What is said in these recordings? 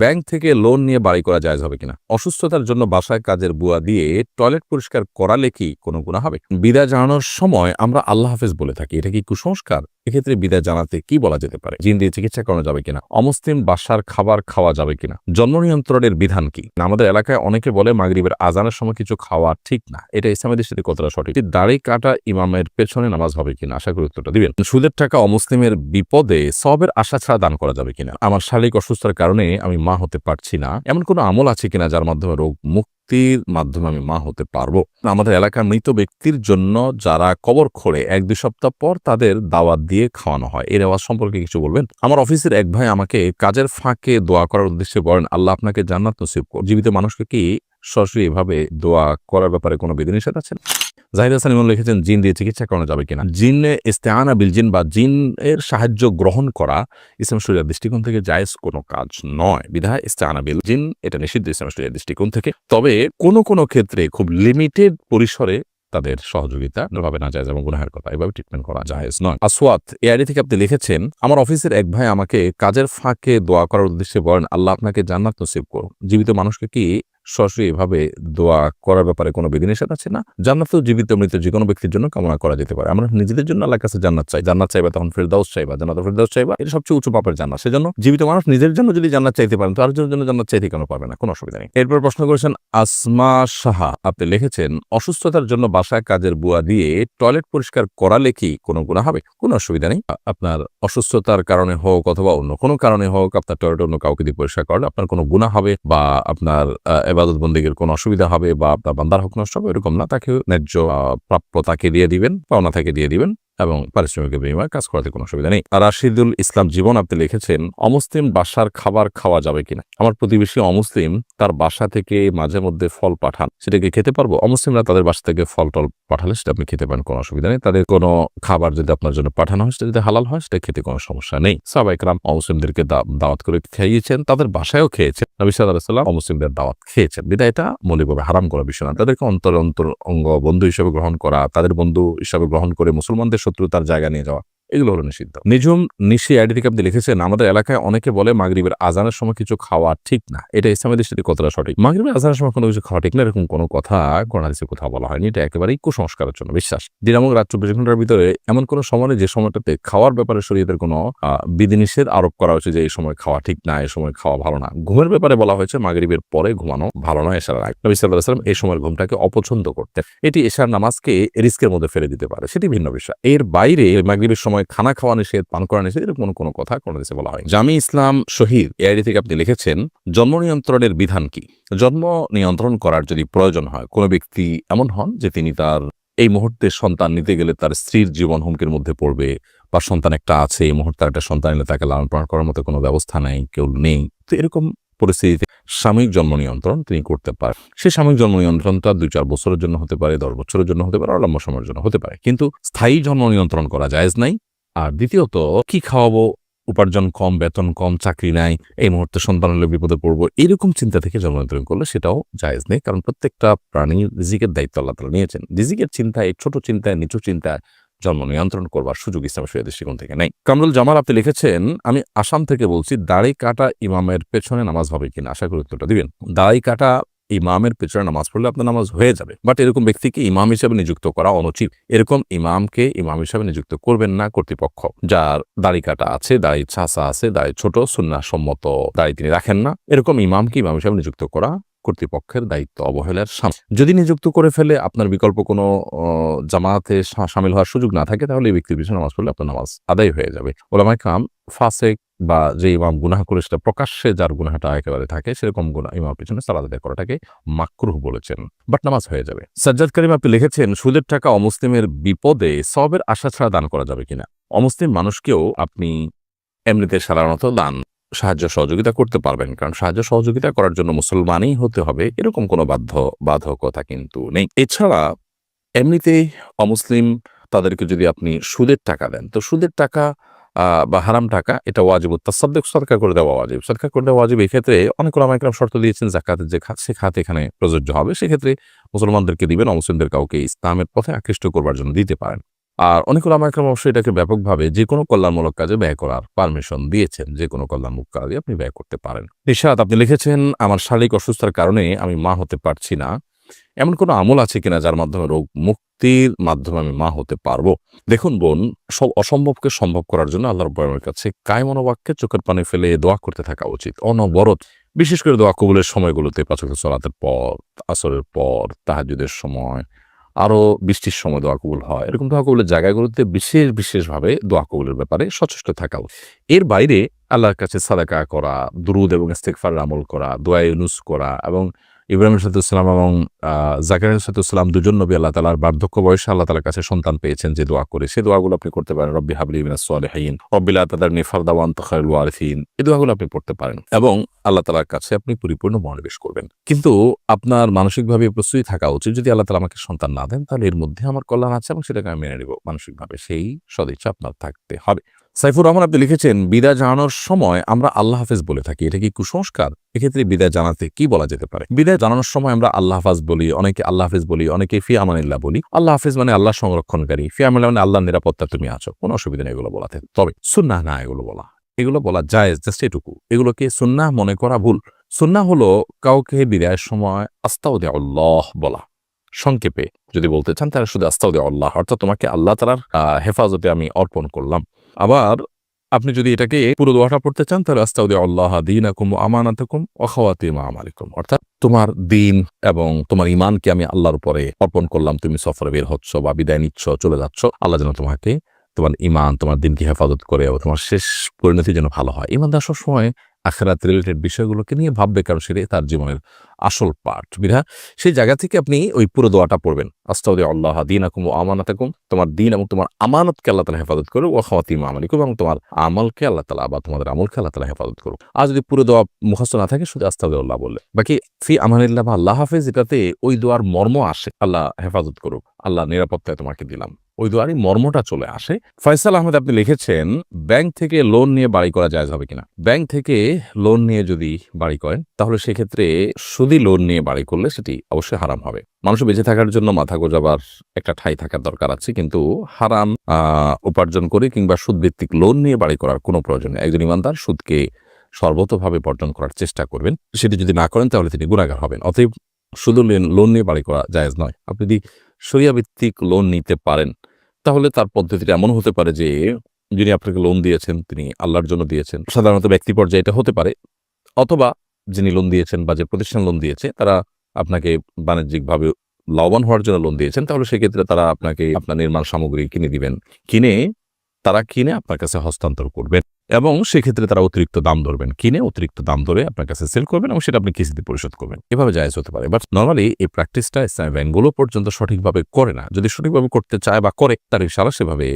Bank থেকে loan নিয়ে বাড়ি করা জায়েজ হবে কিনা? অসুস্থতার জন্য বাসায় কাজের বুয়া দিয়ে টয়লেট পরিষ্কার করালে কি কোনো গুনাহ হবে? বিদায় জানানোর সময় আমরা আল্লাহ হাফেজ বলে থাকি, এটা কি কুসংস্কার? এক্ষেত্রে বিদায় জানাতে কি বলা যেতে পারে? জিন দিয়ে চিকিৎসা করানো যাবে কিনা? অমুসলিম বাসার খাবার খাওয়া যাবে কিনা? জন্ম নিয়ন্ত্রণের বিধান কি? আমাদের এলাকায় অনেকে বলে মাগরিবের আজানের সময় কিছু খাওয়া ঠিক না, এটা ইসলামের দৃষ্টিতে কতটা সঠিক? দাড়ি কাটা ইমামের পেছনে নামাজ হবে কিনা? আশা করি উত্তরটা দিবেন। সুদের টাকা অমুসলিমের বিপদে সবের আশা ছাড়া দান করা যাবে কিনা? আমার শারীরিক অসুস্থতার কারণে আমি মা হতে পারছি না, এমন কোনো আমল আছে কিনা যার মাধ্যমে রোগ মুক্তির মাধ্যমে আমি মা হতে পারবো? আমাদের এলাকার মৃত ব্যক্তির জন্য যারা কবর খোঁড়ে 1-2 সপ্তাহ পর তাদের দাওয়াত দিয়ে খাওয়ানো হয়, এর আওয়াজ সম্পর্কে কিছু বলবেন? আমার অফিসের এক ভাই আমাকে কাজের ফাঁকে দোয়া করার উদ্দেশ্যে বলেন, আল্লাহ আপনাকে জান্নাত নসিব করুন। জীবিত মানুষকে কি সরাসরি এভাবে দোয়া করার ব্যাপারে কোনো বিধিনিষেধ আছে? জাহিদ হাসান ইমন লিখেছেন, জিন দিয়ে চিকিৎসা করানো যাবে কিনা? জিনে ইস্তেআনা বিল জিন বা জিনের সাহায্য গ্রহণ করা ইসলাম শরীয়তের দৃষ্টিকোণ থেকে জায়েজ কোনো কাজ নয়, বিধায় ইস্তেআনা বিল জিন এটা নিষিদ্ধ ইসলাম শরীয়তের দৃষ্টিকোণ থেকে। তবে কোনো ক্ষেত্রে খুব লিমিটেড পরিসরে তাদের সহযোগিতা ভাবে না যায় এবং গুনাহের কথা এভাবে ট্রিটমেন্ট করা জায়েজ নয়। আসওয়াত এআইডি থেকে আপনি লিখেছেন, আমার অফিসের এক ভাই আমাকে কাজের ফাঁকে দোয়া করার উদ্দেশ্যে বলেন, আল্লাহ আপনাকে জান্নাত নসিব করুন। জীবিত মানুষকে কি সরাসরি এভাবে দোয়া করার ব্যাপারে কোনো বিধিনিষেধ আছে না? জান্নাত জীবিত মৃত যে কোনো ব্যক্তির জন্য কামনা করা যেতে পারে। আমরা নিজেদের জন্য আল্লাহর কাছে জান্নাত চাইবা তখন ফেরদাউস চাইবা, জান্নাতুল ফেরদাউস চাইবা, এটা সবচেয়ে উঁচু পাপের জান্নাত। সেজন্য জীবিত মানুষ নিজের জন্য যদি জান্নাত চাইতে পারেন তো আরেকজনের জন্য জান্নাত চাইতে কেন পারবে না? কোনো অসুবিধা নেই। এরপর প্রশ্ন করেছেন আসমা সাহা, আপনি লিখেছেন, অসুস্থতার জন্য বাসায় কাজের বুয়া দিয়ে টয়লেট পরিষ্কার করালে কি কোনো গুনাহ হবে? কোনো অসুবিধা নেই। আপনার অসুস্থতার কারণে হোক অথবা অন্য কোনো কারণে হোক আপনার টয়লেট অন্য কাউকে দিয়ে পরিষ্কার করলে আপনার কোনো গুনাহ হবে বা আপনার ইবাদত বন্দেগীর কোনো অসুবিধা হবে বা আপনার বান্দার হক নষ্ট হবে এরকম না। তাকে ন্যায্য প্রাপ্য তাকে দিয়ে দিবেন, পাওনা তাকে দিয়ে দিবেন এবং পারিশ্রমিকের বিনিময়ে কাজ করাতে কোনো অসুবিধা নেই। আর রাশিদুল ইসলাম জীবন আপনি লিখেছেন, অমুসলিম বাসার খাবার খাওয়া যাবে কিনা? আমার প্রতিবেশী অমুসলিম তার বাসা থেকে মাঝে মধ্যে ফল পাঠান, সেটাকে খেতে পারবো? অমুসলিমরা তাদের বাসা থেকে ফল টল পাঠালে সেটা আপনি খেতে পারেন, কোনো অসুবিধা নেই। তাদের কোনো খাবার যদি আপনার জন্য পাঠানো হয় সেটা যদি হালাল হয় সেটা খেতে কোনো সমস্যা নেই। সাহাবায়ে কেরাম অমুসলিমদেরকে দাওয়াত করে খাইয়েছেন, তাদের বাসায়ও খেয়েছেন। নবী সাল্লাল্লাহু আলাইহি ওয়াসাল্লাম অমুসলিমদের দাওয়াত খেয়েছেন, বিধায় এটা মৌলিকভাবে হারাম করা বিষয় না। তাদেরকে অন্তর অঙ্গ বন্ধু হিসেবে গ্রহণ করা, তাদের বন্ধু হিসাবে গ্রহণ করে মুসলমানদের শত্রুতার জায়গা নিয়ে যাওয়া, এগুলো হলো নিষিদ্ধ। নিজুম নিশি আইডি থেকে আপনি লিখেছেন, আমাদের এলাকায় অনেকে বলে মাগরিবের আজানের সময় কিছু খাওয়া ঠিক না, এটা ইসলামের দৃষ্টিতে কতটা সঠিক? মাগরিবের আজানের সময় কোনো কিছু খাওয়া ঠিক না এরকম কোনো কথা কোরআন হাদিসে কোথাও বলা হয়নি, এটা একেবারেই কুসংস্কারের জন্য বিশ্বাস। দিন এবং রাত 24 ঘন্টার ভিতরে এমন কোনো সময় নেই যে সময়টাতে খাওয়ার ব্যাপারে শরীয়তের কোনো বিধিনিষেধ আরোপ করা হয়েছে যে এই সময় খাওয়া ঠিক না, এই সময় খাওয়া ভালো না। ঘুমের ব্যাপারে বলা হয়েছে মাগরিবের পরে ঘুমানো ভালো নয়, এশার আগে। নবী সাল্লাল্লাহু আলাইহি ওয়াসাল্লাম এই সময়ের ঘুমটাকে অপছন্দ করতেন, এটি এশার নামাজকে রিস্কের মধ্যে ফেলে দিতে পারে, সেটি ভিন্ন বিষয়। এর বাইরে মাগরিবের সময় খানা খাওয়া নিষেধ, পান করা নিষেধ, এরকম কোনো কথা কোনো দেশে বলা হয়। জামি ইসলাম শহীদ এআইডি থেকে আপনি লিখেছেন, জন্ম নিয়ন্ত্রণের বিধান কি? জন্ম নিয়ন্ত্রণ করার যদি প্রয়োজন হয়, কোনো ব্যক্তি এমন হন যে তিনি তার এই মুহূর্তে সন্তান নিতে গেলে তার স্ত্রীর জীবন হুমকির মধ্যে পড়বে বা সন্তান একটা আছে এই মুহূর্তে একটা সন্তান এলে তাকে লালন পালন করার মতো কোনো ব্যবস্থা নেই, কেউ নেই, তো এরকম পরিস্থিতিতে সাময়িক জন্ম নিয়ন্ত্রণ তিনি করতে পারেন। সেই সাময়িক জন্ম নিয়ন্ত্রণটা 2-4 বছরের জন্য হতে পারে, 10 বছরের জন্য হতে পারে, লম্বা সময়ের জন্য হতে পারে, কিন্তু স্থায়ী জন্ম নিয়ন্ত্রণ করা জায়েজ নাই। আর দ্বিতীয়ত, কি খাওয়াবো, উপার্জন কম, বেতন কম, চাকরি নাই, এই মুহূর্তে সন্তান হলে বিপদে পড়বো, এরকম চিন্তা থেকে জন্ম নিয়ন্ত্রণ করলে সেটাও জায়েজ নেই, কারণ প্রত্যেকটা প্রাণীর রিজিকের দায়িত্ব আল্লাহ তাআলা নিয়েছেন। রিজিকের চিন্তায়, ছোট চিন্তায়, নিচু চিন্তায় জন্ম নিয়ন্ত্রণ করবার সুযোগ ইসলামের শরীয়তের দৃষ্টিকোণ থেকে নেই। কামরুল জামাল আপনি লিখেছেন, আমি আসাম থেকে বলছি, দাড়ি কাটা ইমামের পেছনে নামাজ হবে কিনা? আশা করি উত্তরটা দিবেন। দাড়ি কাটা ইমামের পেছনে নামাজ পড়লে আপনার নামাজ হয়ে যাবে, বাট এরকম ব্যক্তিকে ইমাম হিসেবে নিযুক্ত করা অনুচিত। এরকম ইমামকে ইমাম হিসেবে নিযুক্ত করবেন না কর্তৃপক্ষ। যার দাড়ি কাটা আছে, দাড়ি ছাঁচা আছে, দাড়ি ছোট, সুন্নাহ সম্মত দাড়ি তিনি রাখেন না, এরকম ইমামকে ইমাম হিসেবে নিযুক্ত করা কর্তৃপক্ষের দায়িত্ব অবহেলার সামিল। যদি নিযুক্ত করে ফেলে আপনার বিকল্প কোনো জামাতে শামিল হওয়ার সুযোগ না থাকে, তাহলে এই ব্যক্তির পিছনে নামাজ পড়লে আপনার নামাজ আদায় হয়ে যাবে। ওলামায়ে কেরাম ফাসেক বা যে ইমাম গুনাহ করে সেটা প্রকাশ্যে যার গুনাহটা একেবারে থাকে সেরকম ইমামের পিছনে সালাত আদায় করাটাকে মাকরুহ বলেছেন, বাট নামাজ হয়ে যাবে। সাজ্জাদ করিম আপনি লিখেছেন, সুদের টাকা অমুসলিমের বিপদে সবের আশা ছাড়া দান করা যাবে কিনা? অমুসলিম মানুষকেও আপনি এমনিতে সাধারণত দান সাহায্য সহযোগিতা করতে পারবেন, কারণ সাহায্য সহযোগিতা করার জন্য মুসলমানই হতে হবে এরকম কোনো বাধ্যকতা কিন্তু নেই। এছাড়া এমনিতেই অমুসলিম তাদেরকে যদি আপনি সুদের টাকা দেন, তো সুদের টাকা বা হারাম টাকা এটা ওয়াজিব, তাসাদ্দুক সদকা করে দেওয়া ওয়াজিব, সদকা করে দেওয়া ওয়াজিব। এক্ষেত্রে অনেক ওলামায়ে কেরাম শর্ত দিয়েছেন, যাকাতের যে খাত সে খাত এখানে প্রযোজ্য হবে, সেক্ষেত্রে মুসলমানদেরকে দিবেন, অমুসলিমদের কাউকে ইসলামের পথে আকৃষ্ট করবার জন্য দিতে পারেন। আর অনেক ওলামা একরাম অবশ্যই এটাকে ব্যাপকভাবে যে কোনো কল্যাণমূলক কাজে ব্যয় করার পারমিশন দিয়েছেন। যে কোনো কল্যাণমূলক কাজে আপনি ব্যয় করতে পারেন। নিশাত আপনি লিখেছেন, আমার শারীরিক অসুস্থতার কারণে আমি মা হতে পারছি না। এমন কোনো আমল আছে কিনা যার মাধ্যমে রোগ মুক্তির মাধ্যমে আমি মা হতে পারবো? দেখুন বোন, সব অসম্ভবকে সম্ভব করার জন্য আল্লাহ রাব্বুল আলামিনের কাছে কায়মনোবাক্যে চোখের পানি ফেলে দোয়া করতে থাকা উচিত অনবরত। বিশেষ করে দোয়া কবুলের সময়গুলোতে, ৫ ওয়াক্ত সালাতের পর, আসরের পর, তাহাজ্জুদের সময়, আরো বৃষ্টির সময় দোয়া কবুল হয়। এরকম দোয়া কবুলের জায়গাগুলোতে বিশেষভাবে দোয়া কবুলের ব্যাপারে সচেষ্ট থাকা উচিত। এর বাইরে আল্লাহর কাছে সাদাকা করা, দুরুদ এবং ইস্তেগফারের আমল করা, দোয়া ইউনুস করা এবং ইব্রাহিম সালাতুল্লাহ এবং জাকারিয়া সালাতুল্লাহ দুজন নবী আল্লাহ তাআলার বার্ধক্য বয়সে আল্লাহ তাআলার কাছে সন্তান পেয়েছেন যে দোয়া করে, সেই দোয়াগুলো আপনি করতে পারেন। রব্বি হাবলি মিনাস সলিহিন, রব্বি লা তাদারনি ফারদা ওয়া আনতা খায়রুল ওয়ারিসিন, এই দোয়াগুলো আপনি পড়তে পারেন এবং আল্লাহ তাআলার কাছে আপনি পরিপূর্ণ মনোনিবেশ করবেন। কিন্তু আপনার মানসিকভাবে প্রস্তুতি থাকা উচিত, যদি আল্লাহ তাআলা আমাকে সন্তান না দেন তাহলে এর মধ্যে আমার কল্যাণ আছে এবং সেটাকে আমি মেনে নেব মানসিকভাবে। সেই সদিচ্ছা আপনার থাকতে হবে। সাইফুর রহমান আপনি লিখেছেন, বিদায় জানানোর সময় আমরা আল্লাহ হাফেজ বলে থাকি, এটা কি কুসংস্কার? এক্ষেত্রে বিদায় জানাতে কি বলা যেতে পারে? বিদায় জানানোর সময় আমরা আল্লাহ হাফেজ বলি, অনেকে আল্লাহ হাফেজ বলি, অনেকে ফি আমানিল্লাহ বলি। আল্লাহ হাফেজ মানে আল্লাহ সংরক্ষণকারী, ফি আমানিল্লাহ মানে আল্লাহর নিরাপত্তা তুমি আছো, কোনো অসুবিধা নেই এগুলো বলাতে। তবে সুন্নাহ না এগুলো বলা জায়েজ, জাস্ট এটুকু। এগুলোকে সুন্নাহ মনে করা ভুল। সুন্নাহ হলো কাউকে বিদায়ের সময় আস্তাউদিআল্লাহ বলা। সংক্ষেপে যদি বলতে চান তাহলে শুধু আস্তাউদিআল্লাহ, অর্থাৎ তোমাকে আল্লাহ তাআলার হেফাজতে আমি অর্পণ করলাম। আবার আপনি যদি এটাকে পুরো দোয়াটা পড়তে চান তাহলে আস্তাউদিআল্লাহ দীনাকুম ওয়া আমানাতাকুম ওয়া খাওয়াতিমা আমালিকুম, অর্থাৎ তোমার দিন এবং তোমার ঈমানকে আমি আল্লাহর উপরে অর্পণ করলাম। তুমি সফরে বের হচ্ছ বা বিদায় নিচ্ছ, চলে যাচ্ছ, আল্লাহ যেন তোমাকে তোমার ঈমান, তোমার দিনকে হেফাজত করে এবং তোমার শেষ পরিণতি যেন ভালো হয়। ঈমানদার সবসময় আখিরাত রিলেটেড বিষয়গুলোকে নিয়ে ভাববে, কারণ সেটাই তার জীবনের আসল পার্ট। বিধায় সেই জায়গা থেকে আপনি ওই পুরো দোয়াটা পড়বেন, আস্তাউদিআল্লাহ দীনাকুম ওয়া আমানাতাকুম, তোমার দিন এবং তোমার আমানতকে আল্লাহ তাআলা হেফাজত করুক, ওয়া খাওয়াতিমা আমালিকুম, এবং তোমার আমলকে আল্লাহ তাআলা বা তোমাদের আমলকে আল্লাহ তাআলা হেফাজত করুক। আর যদি পুরো দোয়া মুখস্থ না থাকে, শুধু আস্তাউদিআল্লাহ বললে, বাকি ফি আমানিল্লাহ বা আল্লাহ হাফেজ, এটাতে ওই দোয়ার মর্ম আসে, আল্লাহ হেফাজত করুক, আল্লাহ নিরাপত্তায় তোমাকে দিলাম, ওই দোয়ারই মর্মটা চলে আসে। ফয়সাল আহমেদ আপনি লিখেছেন, ব্যাংক থেকে লোন নিয়ে বাড়ি করা জায়েজ হবে কিনা? ব্যাংক থেকে লোন নিয়ে যদি বাড়ি করেন তাহলে সেক্ষেত্রে সুদি লোন নিয়ে বাড়ি করলে সেটি অবশ্যই হারাম হবে। মানুষ বেঁচে থাকার জন্য মাথা গোজাবার একটা ঠাঁই থাকার দরকার আছে, কিন্তু হারাম উপার্জন করে কিংবা সুদভিত্তিক লোন নিয়ে বাড়ি করার কোনো প্রয়োজন নেই। একজন ইমানদার সুদকে সর্বতভাবে বর্জন করার চেষ্টা করবেন, সেটি যদি না করেন তাহলে তিনি গুনাহগার হবেন। অতএব শুধু লোন নিয়ে বাড়ি করা জায়েজ নয়। আপনি যদি শরিয়া ভিত্তিক লোন নিতে পারেন তাহলে তার পদ্ধতিটা এমন হতে পারে যে, যিনি আপনাকে লোন দিয়েছেন তিনি আল্লাহর জন্য দিয়েছেন, সাধারণত ব্যক্তি পর্যায়ে এটা হতে পারে, অথবা যিনি লোন দিয়েছেন বা যে প্রতিষ্ঠান লোন দিয়েছে তারা আপনাকে বাণিজ্যিকভাবে লাভবান হওয়ার জন্য লোন দিয়েছেন, তাহলে সেক্ষেত্রে তারা আপনাকে আপনার নির্মাণ সামগ্রী কিনে দিবেন, কিনে আপনার কাছে হস্তান্তর করবেন এবং সেক্ষেত্রে তারা অতিরিক্ত দাম ধরবেন, কিনে অতিরিক্ত দাম ধরে আপনার কাছে সেল করবেন এবং সেটা আপনি কিস্তিতে পরিশোধ করবেন। এভাবে জায়েজ হতে পারে, বাট নর্মালি এই প্র্যাকটিসটা ইসলামী ব্যাংকগুলো পর্যন্ত সঠিকভাবে করে না। যদি সঠিকভাবে করতে চায় বা করে, তার ইনশাআল্লাহ সেভাবে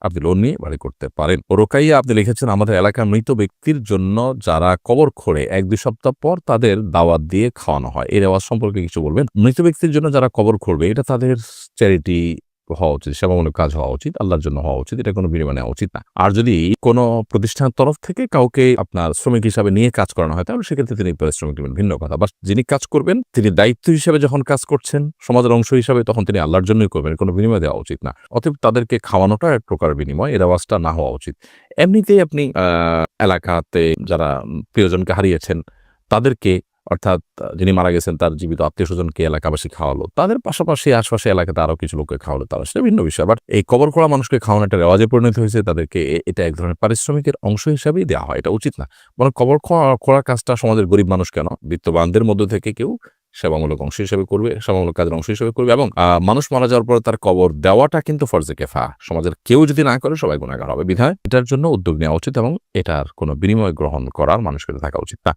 আপনি লোন নিয়ে বাড়ি করতে পারেন। রোকাইয়া আপনি লিখেছেন, আমাদের এলাকার মৃত ব্যক্তির জন্য যারা কবর খোঁড়ে 1-2 সপ্তাহ পর তাদের দাওয়াত দিয়ে খাওয়ানো হয়, এই রেওয়াজ সম্পর্কে কিছু বলবেন? মৃত ব্যক্তির জন্য যারা কবর খুঁড়বে, এটা তাদের চ্যারিটি হওয়া উচিত, সেবামূলক কাজ হওয়া উচিত, আল্লাহর জন্য হওয়া উচিত, এটা কোনো বিনিময় নেওয়া উচিত না। আর যদি কোনো প্রতিষ্ঠানের তরফ থেকে কাউকে আপনার শ্রমিক হিসাবে নিয়ে কাজ করানো হয় তাহলে সেক্ষেত্রে তিনি পারিশ্রমিক দেবেন, ভিন্ন কথা। বাট যিনি কাজ করবেন তিনি দায়িত্ব হিসাবে যখন কাজ করছেন সমাজের অংশ হিসাবে, তখন তিনি আল্লাহর জন্যই করবেন, কোনো বিনিময় দেওয়া উচিত না। অতএব তাদেরকে খাওয়ানোটা এক প্রকার বিনিময়, এর আওয়াজটা না হওয়া উচিত। এমনিতেই আপনি এলাকাতে যারা প্রিয়জনকে হারিয়েছেন তাদেরকে, অর্থাৎ যিনি মারা গেছেন তার জীবিত আত্মীয়-স্বজনকে এলাকাবাসী খাওয়ালো, তাদের পাশাপাশি আশপাশে এলাকাতে আরো কিছু লোককে খাওয়ালো, তারা সেটা ভিন্ন বিষয়। বাট এই কবর খোঁড়া মানুষকে খাওয়ানো একটা রেওয়াজে পরিণত হয়েছে, তাদেরকে এটা এক ধরনের পারিশ্রমিকের অংশ হিসাবেই দেওয়া হয়, এটা উচিত না। বরং কবর খোঁড়া কাজটা সমাজের গরিব মানুষ কেন, বিত্তবানদের মধ্য থেকে কেউ সেবামূলক অংশ হিসেবে করবে, সেবামূলক কাজের অংশ হিসেবে করবে। এবং মানুষ মারা যাওয়ার পর তার কবর দেওয়াটা কিন্তু ফরজে কিফায়া, সমাজের কেউ যদি না করে সবাই গুনাহগার হবে। বিধায় এটার জন্য উদ্যোগ নেওয়া উচিত এবং এটার কোনো বিনিময় গ্রহণ করার মানুষকে থাকা উচিত না।